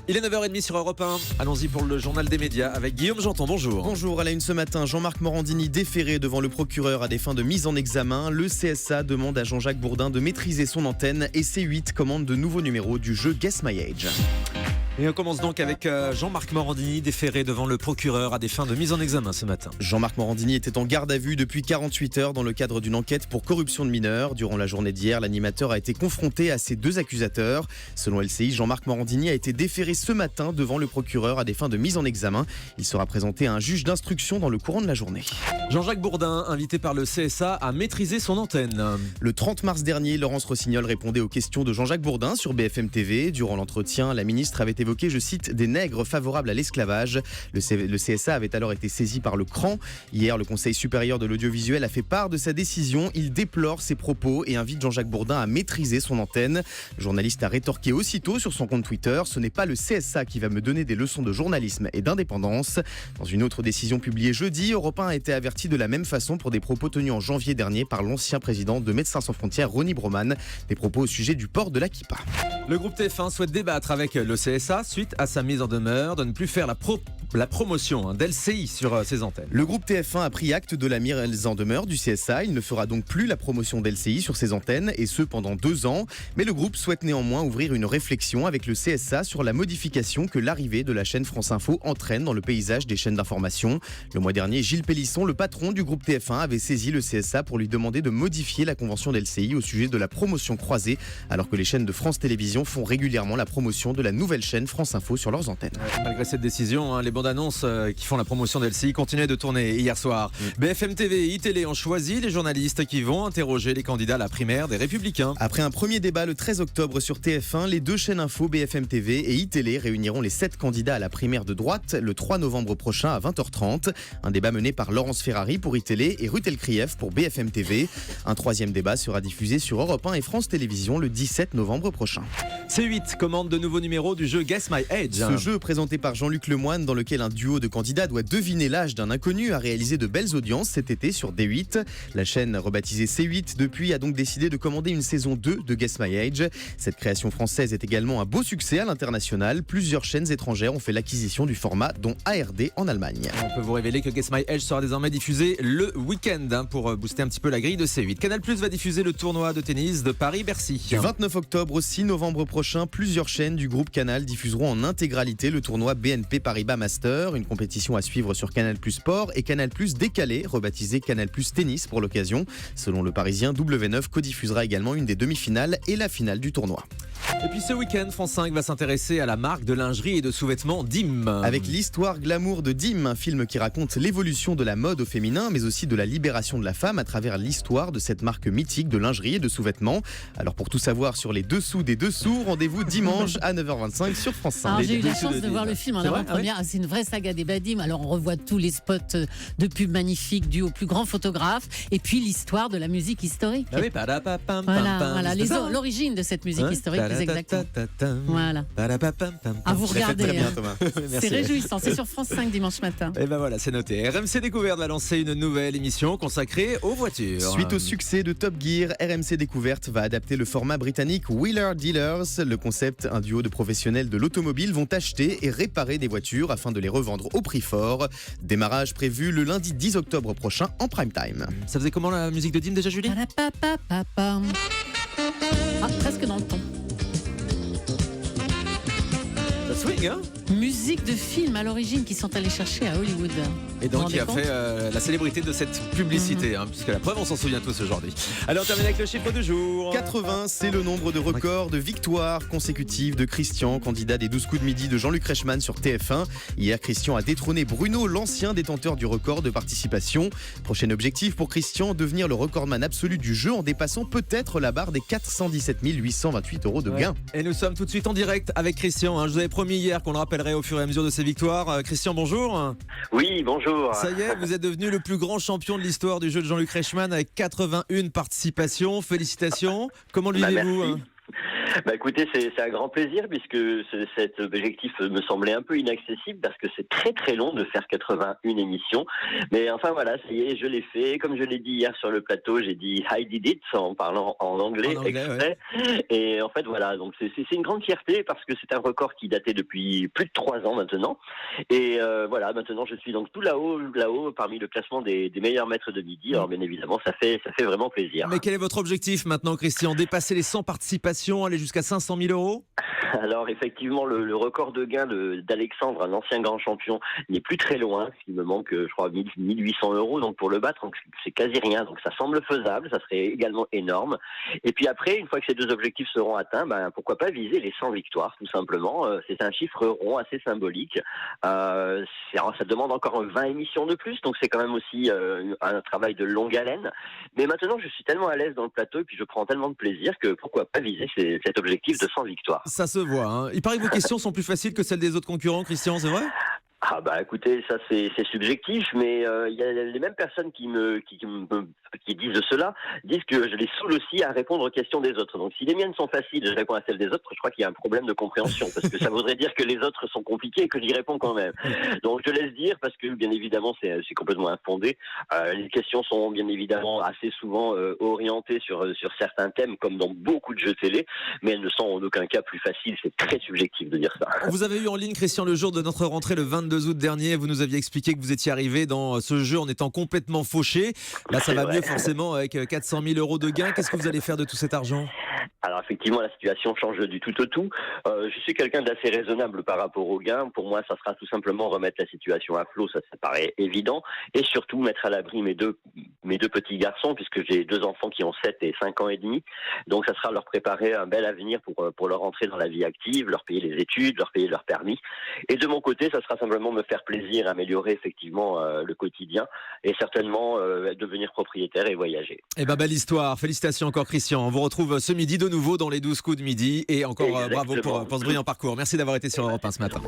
Il est 9h30 sur Europe 1. Allons-y pour le journal des médias avec Guillaume Janton. Bonjour. Bonjour, à la une ce matin, Jean-Marc Morandini déféré devant le procureur à des fins de mise en examen. Le CSA demande à Jean-Jacques Bourdin de maîtriser son antenne et C8 commande de nouveaux numéros du jeu Guess My Age. Et on commence donc avec Jean-Marc Morandini déféré devant le procureur à des fins de mise en examen ce matin. Jean-Marc Morandini était en garde à vue depuis 48 heures dans le cadre d'une enquête pour corruption de mineurs. Durant la journée d'hier, l'animateur a été confronté à ses deux accusateurs. Selon LCI, Jean-Marc Morandini a été déféré ce matin devant le procureur à des fins de mise en examen. Il sera présenté à un juge d'instruction dans le courant de la journée. Jean-Jacques Bourdin, invité par le CSA à maîtriser son antenne. Le 30 mars dernier, Laurence Rossignol répondait aux questions de Jean-Jacques Bourdin sur BFM TV. Durant l'entretien, la ministre avait évoqué, je cite, des nègres favorables à l'esclavage. Le CSA avait alors été saisi par le CRAN. Hier, le Conseil supérieur de l'audiovisuel a fait part de sa décision. Il déplore ses propos et invite Jean-Jacques Bourdin à maîtriser son antenne. Le journaliste a rétorqué aussitôt sur son compte Twitter: ce n'est pas le CSA qui va me donner des leçons de journalisme et d'indépendance. Dans une autre décision publiée jeudi, Europe 1 a été averti de la même façon pour des propos tenus en janvier dernier par l'ancien président de Médecins sans frontières, Ronny Broman. Des propos au sujet du port de la kippa. Le groupe TF1 souhaite débattre avec le CSA suite à sa mise en demeure de ne plus faire la promotion d'LCI sur ses antennes. Le groupe TF1 a pris acte de la mise en demeure du CSA. Il ne fera donc plus la promotion d'LCI sur ses antennes, et ce pendant 2 ans. Mais le groupe souhaite néanmoins ouvrir une réflexion avec le CSA sur la modification que l'arrivée de la chaîne France Info entraîne dans le paysage des chaînes d'information. Le mois dernier, Gilles Pélisson, le patron du groupe TF1, avait saisi le CSA pour lui demander de modifier la convention d'LCI au sujet de la promotion croisée, alors que les chaînes de France Télévisions font régulièrement la promotion de la nouvelle chaîne France Info sur leurs antennes. Malgré cette décision, les bandes annonces qui font la promotion d'LCI continuaient de tourner hier soir. BFM TV et iTélé ont choisi les journalistes qui vont interroger les candidats à la primaire des Républicains. Après un premier débat le 13 octobre sur TF1, les deux chaînes info BFM TV et iTélé réuniront les 7 candidats à la primaire de droite le 3 novembre prochain à 20h30. Un débat mené par Laurence Ferrari pour iTélé et Ruth Elkrieff pour BFM TV. Un troisième débat sera diffusé sur Europe 1 et France Télévisions le 17 novembre prochain. C8 commande de nouveaux numéros du jeu Guess My Age. Ce jeu présenté par Jean-Luc Lemoyne, dans lequel un duo de candidats doit deviner l'âge d'un inconnu, a réalisé de belles audiences cet été sur D8. La chaîne rebaptisée C8 depuis a donc décidé de commander une saison 2 de Guess My Age. Cette création française est également un beau succès à l'international. Plusieurs chaînes étrangères ont fait l'acquisition du format, dont ARD en Allemagne. On peut vous révéler que Guess My Age sera désormais diffusé le week-end pour booster un petit peu la grille de C8. Canal+ va diffuser le tournoi de tennis de Paris-Bercy. Du 29 octobre au 6 novembre prochain, plusieurs chaînes du groupe Canal diffuseront en intégralité le tournoi BNP Paribas Master, une compétition à suivre sur Canal+ Sport et Canal+ Décalé, rebaptisé Canal+ Tennis pour l'occasion. Selon le Parisien, W9 codiffusera également une des demi-finales et la finale du tournoi. Et puis ce week-end, France 5 va s'intéresser à la marque de lingerie et de sous-vêtements Dim. Avec l'histoire glamour de Dim, un film qui raconte l'évolution de la mode au féminin, mais aussi de la libération de la femme à travers l'histoire de cette marque mythique de lingerie et de sous-vêtements. Alors pour tout savoir sur les dessous des dessous, rendez-vous dimanche à 9h25 sur France 5. Alors, j'ai eu la chance de voir le film en avant-première. C'est une vraie saga des Badim. Alors on revoit tous les spots de pubs magnifiques dus au plus grand photographe, et puis l'histoire de la musique historique. Ah oui, Voilà, l'origine de cette musique historique, plus exactement. Voilà. À vous regarder. Très bien, Thomas. C'est réjouissant. C'est sur France 5 dimanche matin. Et ben voilà, c'est noté. RMC Découverte va lancer une nouvelle émission consacrée aux voitures. Suite au succès de Top Gear, RMC Découverte va adapter le format britannique Wheeler Dealers. Le concept, un duo de professionnels de l'automobile vont acheter et réparer des voitures afin de les revendre au prix fort. Démarrage prévu le lundi 10 octobre prochain en prime time. Ça faisait comment la musique de Dim déjà, Julie ? Presque dans le ton. Ça swing, hein ? Musique de film à l'origine qui sont allés chercher à Hollywood. Et donc qui a fait la célébrité de cette publicité, puisque la preuve, on s'en souvient tous aujourd'hui. Allez, on termine avec le chiffre du jour. 80, c'est le nombre de records de victoires consécutives de Christian, candidat des 12 coups de midi de Jean-Luc Reichmann sur TF1. Hier, Christian a détrôné Bruno, l'ancien détenteur du record de participation. Prochain objectif pour Christian, devenir le recordman absolu du jeu en dépassant peut-être la barre des 417 828 € de gains. Et nous sommes tout de suite en direct avec Christian. Je vous avais promis hier qu'on le rappellerait au fur et à mesure de ses victoires. Christian, bonjour. Oui, bonjour. Ça y est, vous êtes devenu le plus grand champion de l'histoire du jeu de Jean-Luc Reichmann avec 81 participations. Félicitations. Comment le vivez-vous ? Bah écoutez, c'est un grand plaisir puisque cet objectif me semblait un peu inaccessible parce que c'est très très long de faire 81 émissions. Mais enfin voilà, ça y est, je l'ai fait. Comme je l'ai dit hier sur le plateau, j'ai dit I did it en parlant en anglais exprès. Ouais. Et en fait voilà, donc c'est une grande fierté parce que c'est un record qui datait depuis plus de 3 ans maintenant. Et voilà, maintenant je suis donc tout là-haut parmi le classement des meilleurs maîtres de midi. Alors bien évidemment, ça fait vraiment plaisir. Mais quel est votre objectif maintenant, Christian? Dépasser les 100 participations, aller jusqu'à 500 000 euros? Alors effectivement, le record de gain d'Alexandre, un ancien grand champion, n'est plus très loin. Il me manque, je crois, 1800 euros donc pour le battre. Donc c'est quasi rien. Donc ça semble faisable. Ça serait également énorme. Et puis après, une fois que ces deux objectifs seront atteints, pourquoi pas viser les 100 victoires, tout simplement. C'est un chiffre rond assez symbolique. Ça demande encore 20 émissions de plus. Donc c'est quand même aussi un travail de longue haleine. Mais maintenant, je suis tellement à l'aise dans le plateau et puis je prends tellement de plaisir que pourquoi pas viser cet objectif de 100 victoires. Ça se voit, hein. Il paraît que vos questions sont plus faciles que celles des autres concurrents, Christian, c'est vrai? Ah bah écoutez, ça c'est subjectif, mais il y a les mêmes personnes qui disent cela, disent que je les saoule aussi à répondre aux questions des autres. Donc si les miennes sont faciles, je réponds à celles des autres, je crois qu'il y a un problème de compréhension, parce que ça voudrait dire que les autres sont compliqués et que j'y réponds quand même. Donc je laisse dire, parce que bien évidemment c'est complètement infondé. Les questions sont bien évidemment assez souvent orientées sur certains thèmes, comme dans beaucoup de jeux télé, mais elles ne sont en aucun cas plus faciles. C'est très subjectif de dire ça. Vous avez eu en ligne, Christian, le jour de notre rentrée, le 22 août dernier. Vous nous aviez expliqué que vous étiez arrivé dans ce jeu en étant complètement fauché. Là, ça va mieux forcément avec 400 000 euros de gains. Qu'est-ce que vous allez faire de tout cet argent? Alors effectivement, la situation change du tout au tout. Je suis quelqu'un d'assez raisonnable par rapport aux gains. Pour moi, ça sera tout simplement remettre la situation à flot, ça paraît évident. Et surtout, mettre à l'abri mes deux petits garçons, puisque j'ai 2 enfants qui ont 7 et 5 ans et demi. Donc ça sera leur préparer un bel avenir pour leur entrer dans la vie active, leur payer les études, leur payer leur permis. Et de mon côté, ça sera simplement me faire plaisir, améliorer effectivement le quotidien et certainement devenir propriétaire et voyager. Eh ben, belle histoire. Félicitations encore, Christian. On vous retrouve ce midi de nouveau dans les 12 coups de midi et encore bravo pour ce brillant parcours. Merci d'avoir été sur Europe 1 ce matin.